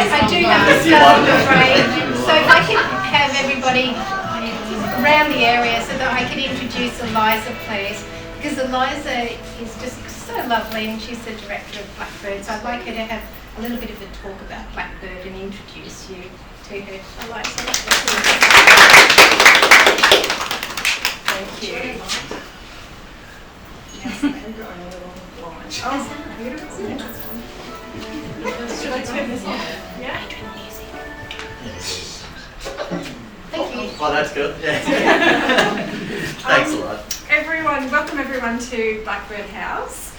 I do have to start, I'm afraid. So if I can have everybody around the area so that I can introduce Eliza, please. Because Eliza is just so lovely and she's the director of Blackbird. So I'd like her to have a little bit of a talk about Blackbird and introduce you to her. Eliza. Thank you. Yes, I'm growing a little blind. Oh, beautiful. Should I turn this on? Yeah? Thank you. Oh, that's good. Yeah. Thanks a lot. Welcome everyone to Blackbird House.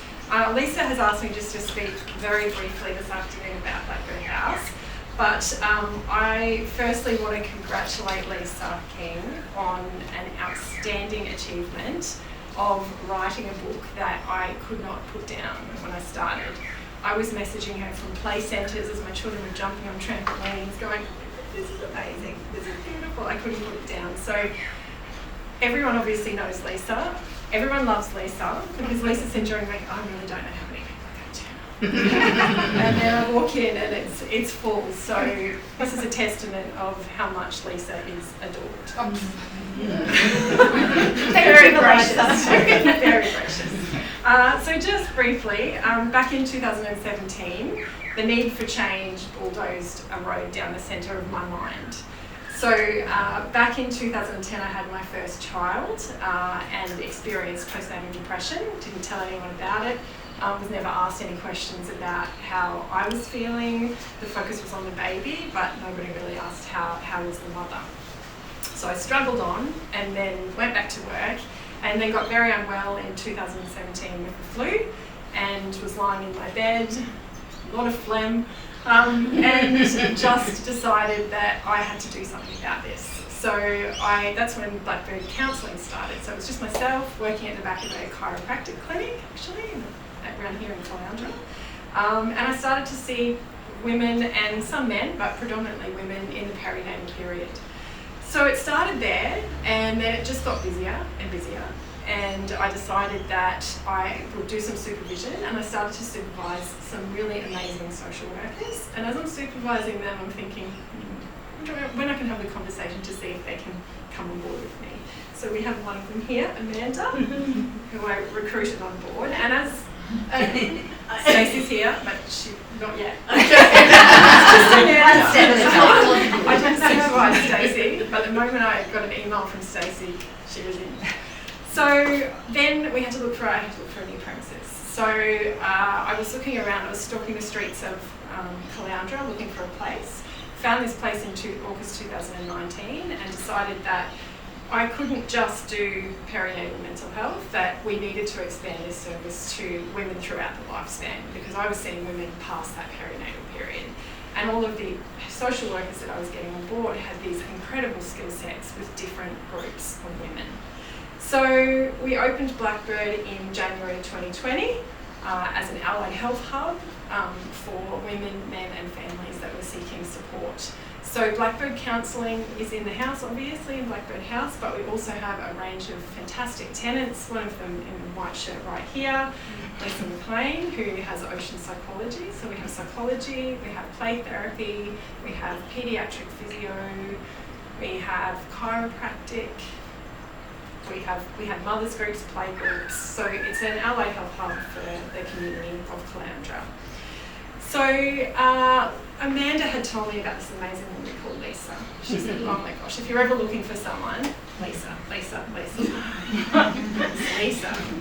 Lisa has asked me just to speak very briefly this afternoon about Blackbird House. But I firstly want to congratulate Lisa King on an outstanding achievement of writing a book that I could not put down when I started. I was messaging her from play centres as my children were jumping on trampolines, going, this is amazing, this is beautiful. I couldn't put it down. So everyone obviously knows Lisa. Everyone loves Lisa because Lisa said during the week, I really don't know how many people go to. And then I walk in and it's full. So this is a testament of how much Lisa is adored. Very gracious. Very gracious. So just briefly, back in 2017, the need for change bulldozed a road down the centre of my mind. So back in 2010, I had my first child and experienced postnatal depression. Didn't tell anyone about it. Was never asked any questions about how I was feeling. The focus was on the baby, but nobody really asked how was the mother. So I struggled on and then went back to work and then got very unwell in 2017 with the flu and was lying in my bed, a lot of phlegm, and just decided that I had to do something about this. So that's when Blackbird Counselling started. So it was just myself working at the back of a chiropractic clinic, actually, around here in Caloundra. And I started to see women and some men, but predominantly women in the perinatal period. So it started there, and then it just got busier and busier. And I decided that I would do some supervision, and I started to supervise some really amazing social workers. And as I'm supervising them, I'm thinking, when I can have the conversation to see if they can come on board with me. So we have one of them here, Amanda, who I recruited on board. And as Stacey's here, but she not yet. Just Amanda. I didn't supervise Stacey, but the moment I got an email from Stacey, she was in. So then I had to look for a new premises. So I was looking around, I was stalking the streets of Caloundra looking for a place. Found this place in August 2019 and decided that I couldn't just do perinatal mental health, that we needed to expand this service to women throughout the lifespan because I was seeing women past that perinatal period. And all of the social workers that I was getting on board had these incredible skill sets with different groups of women. So we opened Blackbird in January 2020 as an allied health hub for women, men and families that were seeking support. So Blackbird Counselling is in the house, obviously, in Blackbird House, but we also have a range of fantastic tenants, one of them in the white shirt right here, Lisa McLean, who has Ocean Psychology. So we have psychology, we have play therapy, we have paediatric physio, we have chiropractic, we have mothers groups, play groups. So it's an allied health hub for the community of Caloundra. So Amanda had told me about this amazing woman called Lisa. She said, oh my gosh, if you're ever looking for someone, Lisa. Lisa,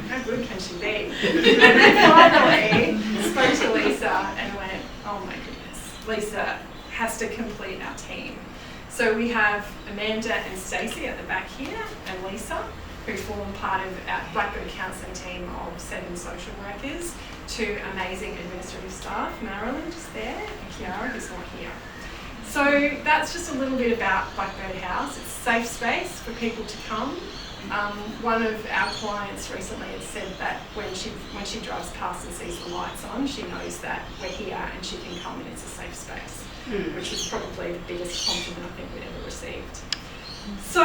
how good can she be? And then finally spoke to Lisa and went, oh my goodness, Lisa has to complete our team. So we have Amanda and Stacey at the back here, and Lisa, who form part of our Blackbird Counselling team of 7 social workers, 2 amazing administrative staff, Marilyn just there, and Kiara, who's not here. So that's just a little bit about Blackbird House. It's a safe space for people to come. One of our clients recently had said that when she drives past and sees the lights on, she knows that we're here and she can come and it's a safe space, which was probably the biggest compliment I think we'd ever received. So,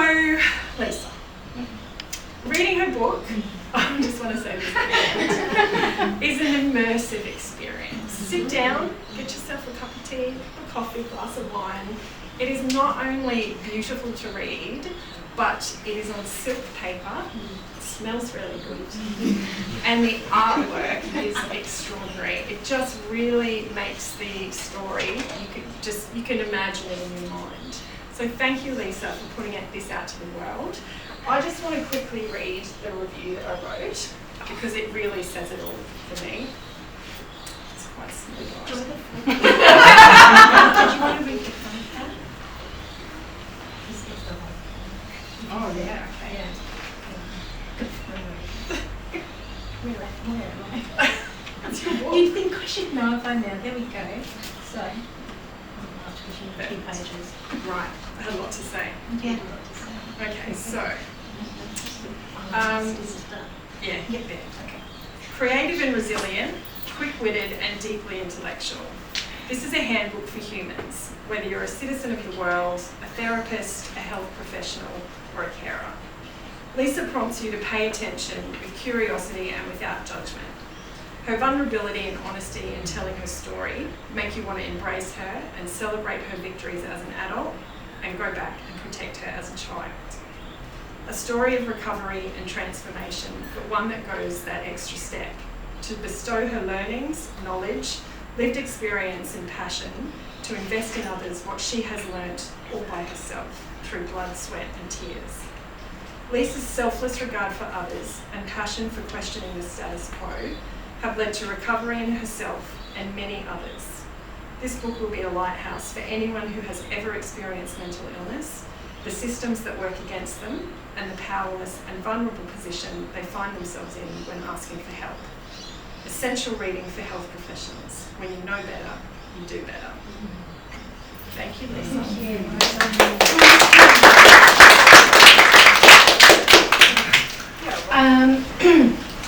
Lisa, reading her book, I just want to say this, is an immersive experience. sit down, get yourself a cup of tea, a coffee, glass of wine. It is not only beautiful to read, but it is on silk paper. It smells really good. And the artwork is extraordinary. It just really makes the story, you can imagine it in your mind. So thank you, Lisa, for putting this out to the world. I just want to quickly read the review that I wrote, because it really says it all for me. It's quite small. Do you want to read the front part? Oh, yeah, okay. Yeah. Where am I? That's your book. You'd think I should know if I know. There we go. So, a few pages. Right, I had a lot to say. Yeah. Okay, so, yeah, get there. Okay. Creative and resilient, quick-witted and deeply intellectual. This is a handbook for humans, whether you're a citizen of the world, a therapist, a health professional, or a carer. Lisa prompts you to pay attention with curiosity and without judgment. Her vulnerability and honesty in telling her story make you want to embrace her and celebrate her victories as an adult and go back and protect her as a child. A story of recovery and transformation, but one that goes that extra step to bestow her learnings, knowledge, lived experience and passion to invest in others what she has learnt all by herself through blood, sweat and tears. Lisa's selfless regard for others and passion for questioning the status quo have led to recovery in herself and many others. This book will be a lighthouse for anyone who has ever experienced mental illness, the systems that work against them, and the powerless and vulnerable position they find themselves in when asking for help. Essential reading for health professionals. When you know better, you do better. Thank you, Lisa.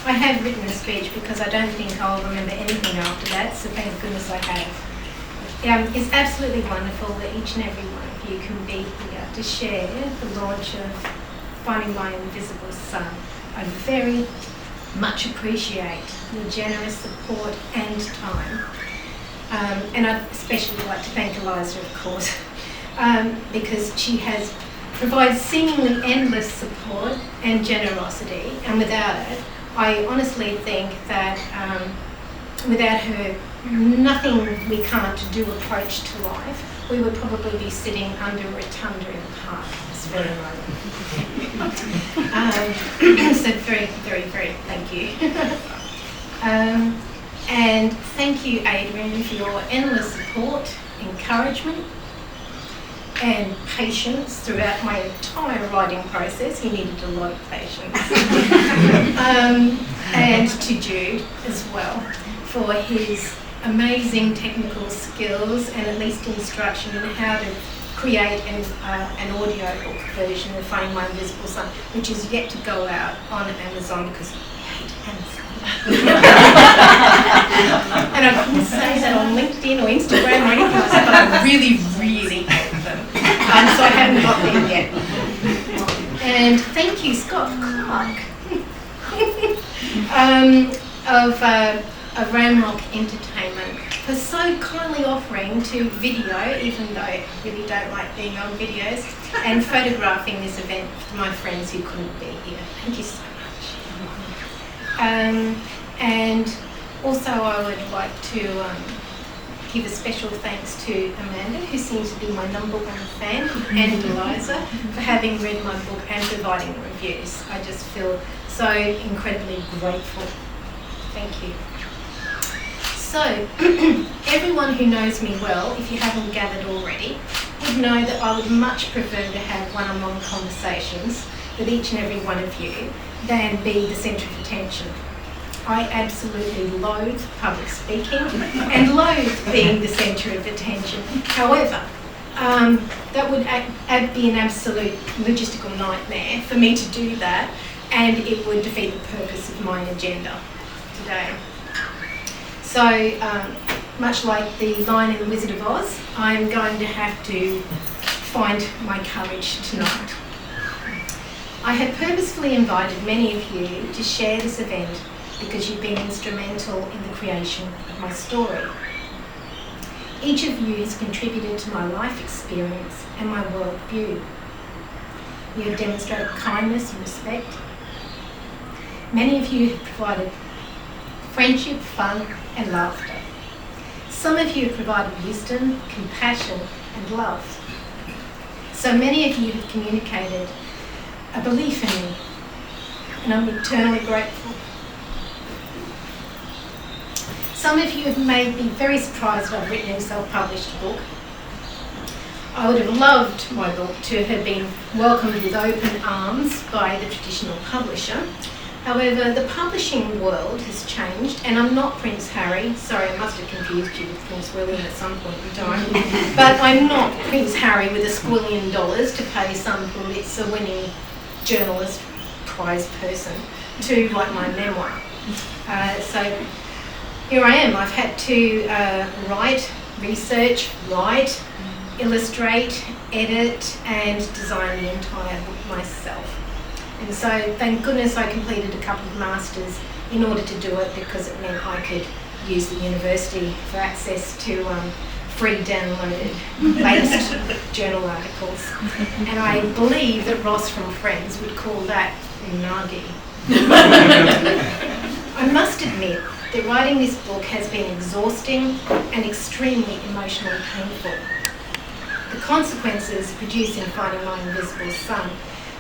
I have written a speech because I don't think I'll remember anything after that, so thank goodness I have. It's absolutely wonderful that each and every one of you can be here to share the launch of Finding My Invisible Son. I very much appreciate your generous support and time. And I'd especially like to thank Eliza, of course, because she has provided seemingly endless support and generosity, and without it, I honestly think that without her, nothing we can't do approach to life, we would probably be sitting under a rotunda in the park this very moment. So very, very, very thank you. And thank you, Adrian, for your endless support, encouragement, and patience throughout my entire writing process. You needed a lot of patience. And to Jude as well for his amazing technical skills and at least instruction in how to create an audio book version of Finding My Invisible Son, which is yet to go out on Amazon because I hate Amazon. And I couldn't say that on LinkedIn or Instagram or anything else, but I really, really hate them. So I haven't got there yet. And thank you, Scott Clark, of Ramrock Entertainment, for so kindly offering to video, even though I really don't like being on videos, and photographing this event for my friends who couldn't be here. Thank you so much. And also I would like to give a special thanks to Amanda, who seems to be my #1 fan, and Eliza for having read my book and providing the reviews. I just feel so incredibly grateful. Thank you. So, everyone who knows me well, if you haven't gathered already, would know that I would much prefer to have one-on-one conversations with each and every one of you than be the centre of attention. I absolutely loathe public speaking and loathe being the centre of attention. However, that would be an absolute logistical nightmare for me to do that, and it would defeat the purpose of my agenda today. So, much like the Lion and the Wizard of Oz, I'm going to have to find my courage tonight. I have purposefully invited many of you to share this event because you've been instrumental in the creation of my story. Each of you has contributed to my life experience and my worldview. You have demonstrated kindness and respect. Many of you have provided friendship, fun and laughter. Some of you have provided wisdom, compassion and love. So many of you have communicated a belief in me, and I'm eternally grateful. Some of you have made me very surprised that I've written a self-published book. I would have loved my book to have been welcomed with open arms by the traditional publisher. However, the publishing world has changed, and I'm not Prince Harry. Sorry, I must have confused you with Prince William at some point in time. But I'm not Prince Harry with $1 squillion to pay some Pulitzer-winning journalist prize person to write my memoir. So here I am. I've had to write, research, illustrate, edit and design the entire book myself. And so thank goodness I completed a couple of masters in order to do it, because it meant I could use the university for access to free downloaded latest journal articles. And I believe that Ross from Friends would call that unagi. I must admit that writing this book has been exhausting and extremely emotionally painful. The consequences of producing Finding My Invisible Son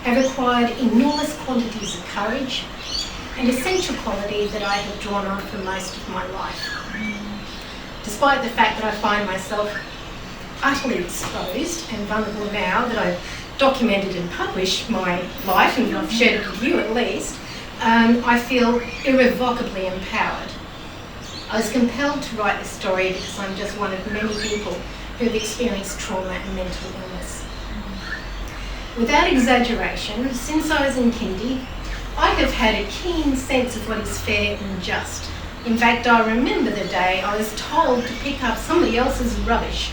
have required enormous quantities of courage, an essential quality that I have drawn on for most of my life. Despite the fact that I find myself utterly exposed and vulnerable now that I've documented and published my life, and I've shared it with you at least, I feel irrevocably empowered. I was compelled to write this story because I'm just one of many people who have experienced trauma and mental illness. Without exaggeration, since I was in kindy, I have had a keen sense of what is fair and just. In fact, I remember the day I was told to pick up somebody else's rubbish.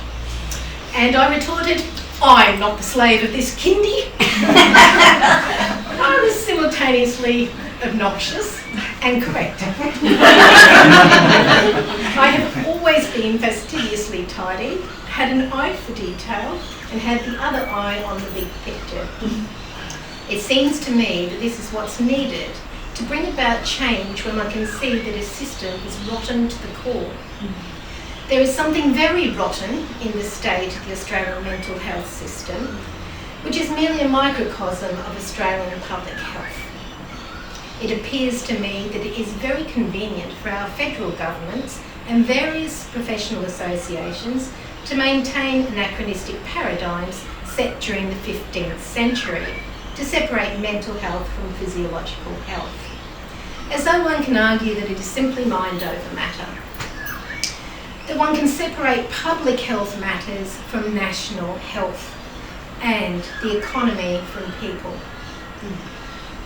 And I retorted, I'm not the slave of this kindy. I was simultaneously obnoxious and correct. I have always been fastidiously tidy, had an eye for detail, and had the other eye on the big picture. It seems to me that this is what's needed to bring about change when one can see that a system is rotten to the core. There is something very rotten in the state of the Australian mental health system, which is merely a microcosm of Australian public health. It appears to me that it is very convenient for our federal governments and various professional associations to maintain anachronistic paradigms set during the 15th century to separate mental health from physiological health, as though one can argue that it is simply mind over matter, that one can separate public health matters from national health and the economy from people.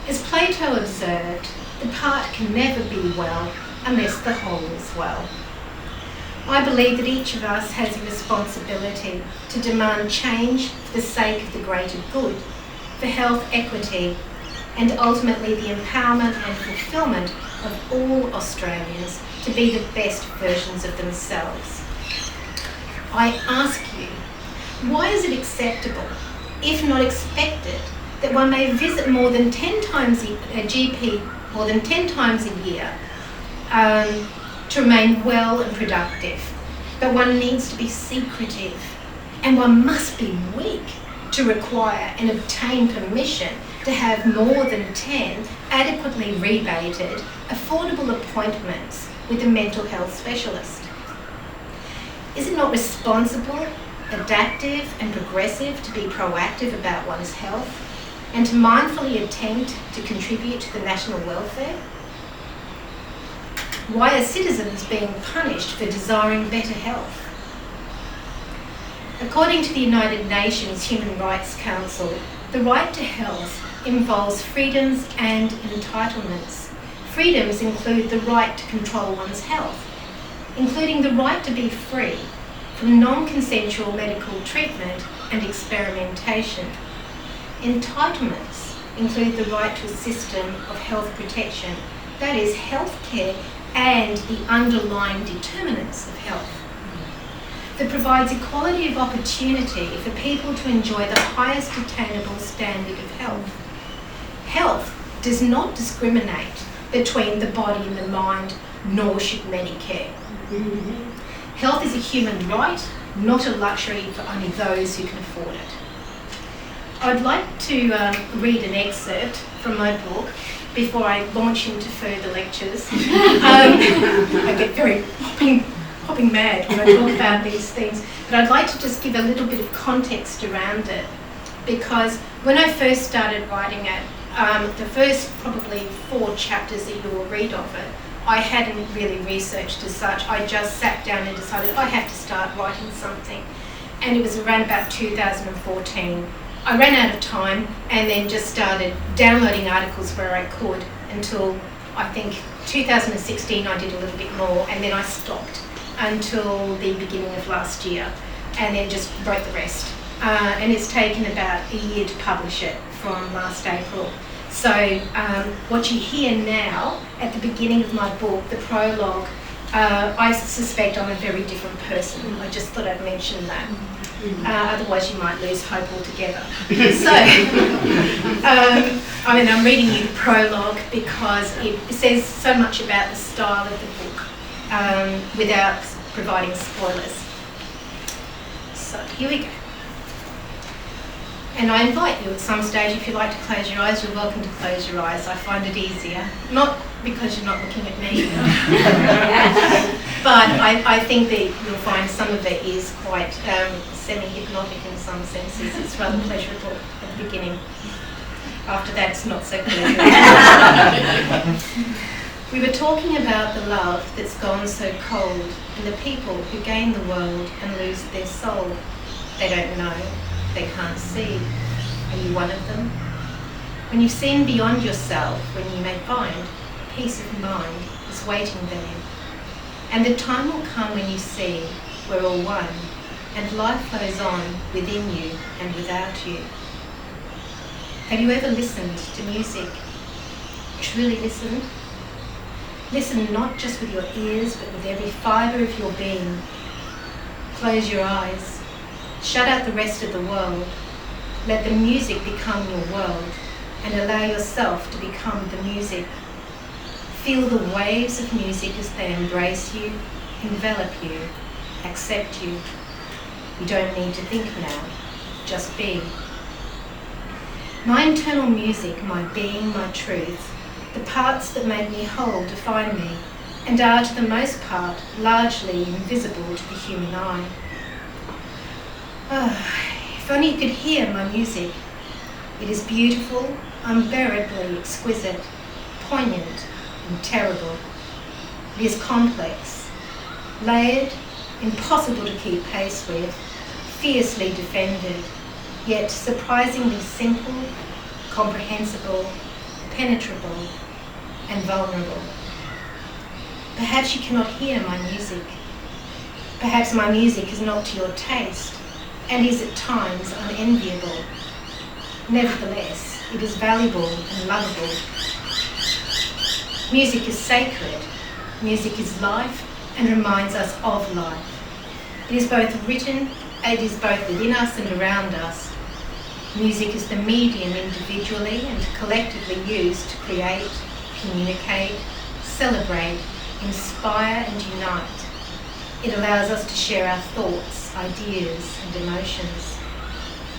As Plato observed, the part can never be well unless the whole is well. I believe that each of us has a responsibility to demand change for the sake of the greater good, for health equity, and ultimately the empowerment and fulfilment of all Australians to be the best versions of themselves. I ask you, why is it acceptable, if not expected, that one may visit more than 10 times a GP, more than 10 times a year, to remain well and productive, but one needs to be secretive, and one must be weak to require and obtain permission to have more than 10 adequately rebated, affordable appointments with a mental health specialist? Is it not responsible, adaptive and progressive to be proactive about one's health and to mindfully attempt to contribute to the national welfare? Why are citizens being punished for desiring better health? According to the United Nations Human Rights Council, the right to health involves freedoms and entitlements. Freedoms include the right to control one's health, including the right to be free from non-consensual medical treatment and experimentation. Entitlements include the right to a system of health protection, that is, health care and the underlying determinants of health. that provides equality of opportunity for people to enjoy the highest attainable standard of health. Health does not discriminate between the body and the mind, nor should Medicare. Health is a human right, not a luxury for only those who can afford it. I'd like to read an excerpt from my book before I launch into further lectures. I get very hopping mad when I talk about these things, but I'd like to just give a little bit of context around it, because when I first started writing it, the first probably 4 chapters that you will read of it, I hadn't really researched as such. I just sat down and decided I have to start writing something. And it was around about 2014. I ran out of time and then just started downloading articles where I could until I think 2016 I did a little bit more, and then I stopped until the beginning of last year and then just wrote the rest. And it's taken about a year to publish it from last April. So what you hear now at the beginning of my book, the prologue, I suspect I'm a very different person. I just thought I'd mention that. Otherwise you might lose hope altogether. So, I'm reading you the prologue because it says so much about the style of the book without providing spoilers. So here we go. And I invite you at some stage, if you'd like to close your eyes, you're welcome to close your eyes. I find it easier. Not because you're not looking at me, but I think that you'll find some of it is quite semi-hypnotic in some senses. It's rather pleasurable at the beginning. After that, it's not so pleasurable. We were talking about the love that's gone so cold and the people who gain the world and lose their soul. They don't know. They can't see. Are you one of them? When you've seen beyond yourself, when you may find peace of mind is waiting there. And the time will come when you see we're all one, and life flows on within you and without you. Have you ever listened to music? Truly listened? Listen not just with your ears, but with every fibre of your being. Close your eyes. Shut out the rest of the world. Let the music become your world and allow yourself to become the music. Feel the waves of music as they embrace you, envelop you, accept you. You don't need to think now, just be. My internal music, my being, my truth, the parts that make me whole define me and are to the most part largely invisible to the human eye. If only you could hear my music. It is beautiful, unbearably exquisite, poignant and terrible. It is complex, layered, impossible to keep pace with, fiercely defended, yet surprisingly simple, comprehensible, penetrable and vulnerable. Perhaps you cannot hear my music. Perhaps my music is not to your taste and is at times unenviable. Nevertheless, it is valuable and lovable. Music is sacred. Music is life and reminds us of life. It is both written, it is both within us and around us. Music is the medium individually and collectively used to create, communicate, celebrate, inspire and unite. It allows us to share our thoughts, ideas and emotions.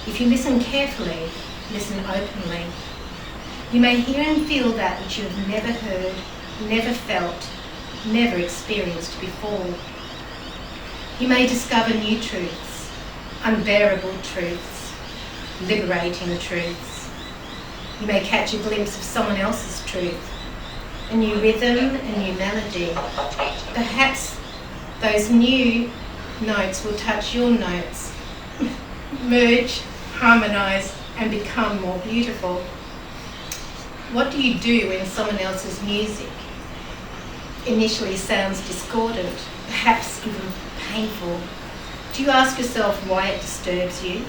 If you listen carefully, listen openly, you may hear and feel that which you have never heard, never felt, never experienced before. You may discover new truths, unbearable truths, liberating truths. You may catch a glimpse of someone else's truth, a new rhythm, a new melody. Perhaps those new notes will touch your notes, merge, harmonise and become more beautiful. What do you do when someone else's music initially sounds discordant, perhaps even painful? Do you ask yourself why it disturbs you?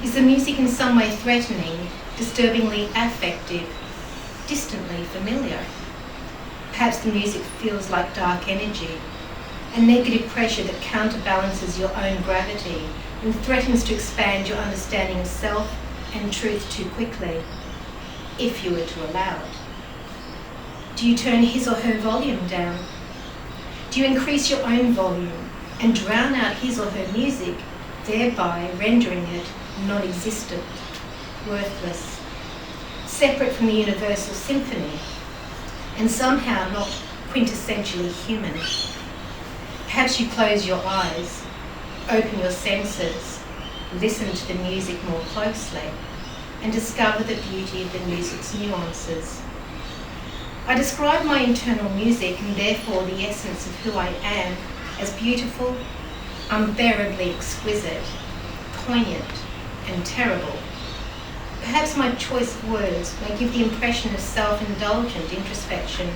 Is the music in some way threatening, disturbingly affective, distantly familiar? Perhaps the music feels like dark energy, a negative pressure that counterbalances your own gravity and threatens to expand your understanding of self and truth too quickly, if you were to allow it? Do you turn his or her volume down? Do you increase your own volume and drown out his or her music, thereby rendering it non-existent, worthless, separate from the universal symphony, and somehow not quintessentially human? Perhaps you close your eyes, open your senses, listen to the music more closely, and discover the beauty of the music's nuances. I describe my internal music and therefore the essence of who I am as beautiful, unbearably exquisite, poignant, and terrible. Perhaps my choice of words may give the impression of self-indulgent introspection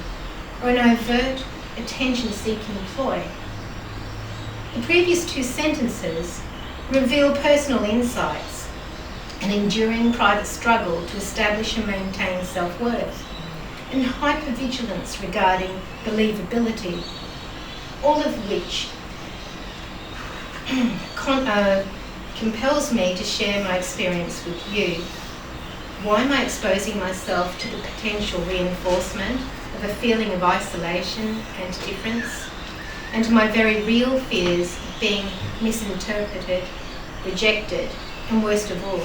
or an overt, attention-seeking ploy. The previous two sentences reveal personal insights, an enduring private struggle to establish and maintain self-worth, and hypervigilance regarding believability, all of which compels me to share my experience with you. Why am I exposing myself to the potential reinforcement of a feeling of isolation and difference, and to my very real fears of being misinterpreted, rejected, and worst of all,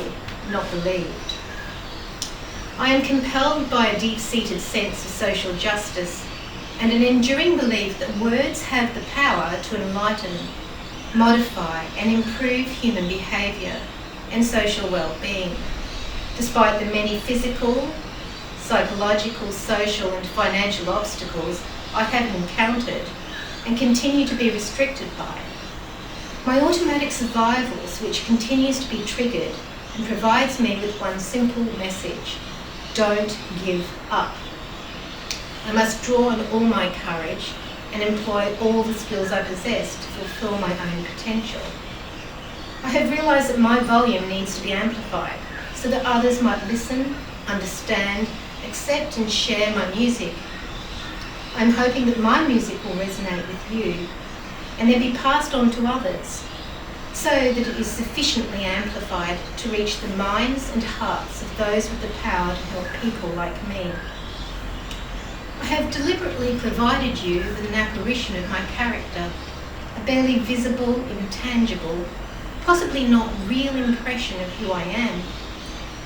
not believed? I am compelled by a deep-seated sense of social justice and an enduring belief that words have the power to enlighten, modify, and improve human behaviour and social well-being, despite the many physical, psychological, social, and financial obstacles I have encountered and continue to be restricted by. My automatic survival switch continues to be triggered and provides me with one simple message: don't give up. I must draw on all my courage and employ all the skills I possess to fulfill my own potential. I have realised that my volume needs to be amplified so that others might listen, understand, accept and share my music. I'm hoping that my music will resonate with you and then be passed on to others so that it is sufficiently amplified to reach the minds and hearts of those with the power to help people like me. I have deliberately provided you with an apparition of my character, a barely visible, intangible, possibly not real impression of who I am.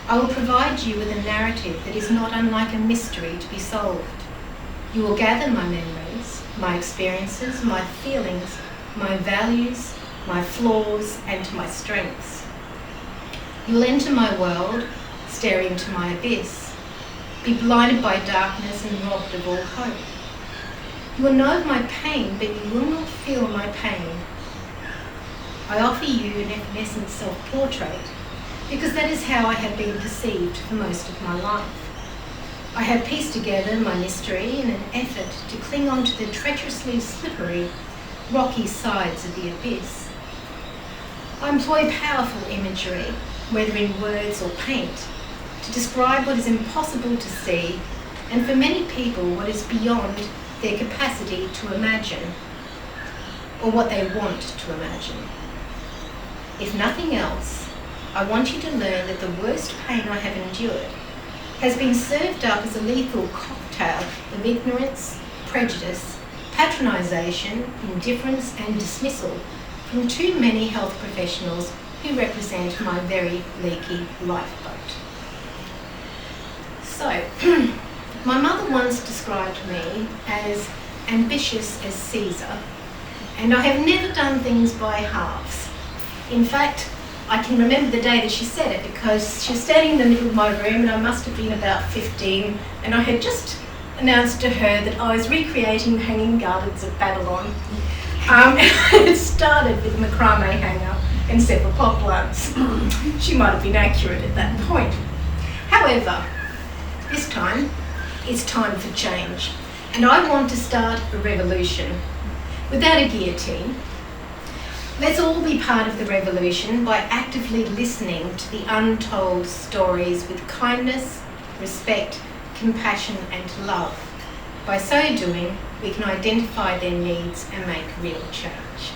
I will provide you with a narrative that is not unlike a mystery to be solved. You will gather my memories, my experiences, my feelings, my values, my flaws, and my strengths. You will enter my world, stare into my abyss, be blinded by darkness and robbed of all hope. You will know of my pain, but you will not feel my pain. I offer you an evanescent self-portrait because that is how I have been perceived for most of my life. I have pieced together my mystery in an effort to cling on to the treacherously slippery, rocky sides of the abyss. I employ powerful imagery, whether in words or paint, to describe what is impossible to see, and for many people what is beyond their capacity to imagine, or what they want to imagine. If nothing else, I want you to learn that the worst pain I have endured has been served up as a lethal cocktail of ignorance, prejudice, patronisation, indifference and dismissal from too many health professionals who represent my very leaky lifeboat. So, my mother once described me as ambitious as Caesar, and I have never done things by halves. In fact, I can remember the day that she said it because she was standing in the middle of my room and I must have been about 15, and I had just announced to her that I was recreating the Hanging Gardens of Babylon. It started with a macrame hanger and several pop plants. She might have been accurate at that point. However, this time, it's time for change, and I want to start a revolution without a guillotine. Let's all be part of the revolution by actively listening to the untold stories with kindness, respect, compassion and love, By so doing, we can identify their needs and make real change.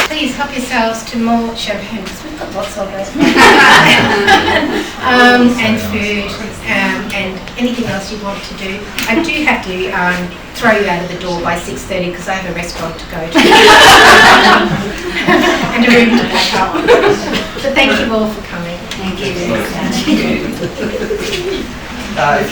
Please help yourselves to more champagne, because we've got lots of it, and food, and anything else you want to do. I do have to throw you out of the door by 6:30 because I have a restaurant to go to and a room to pack up. So thank you all for coming. Thank you. If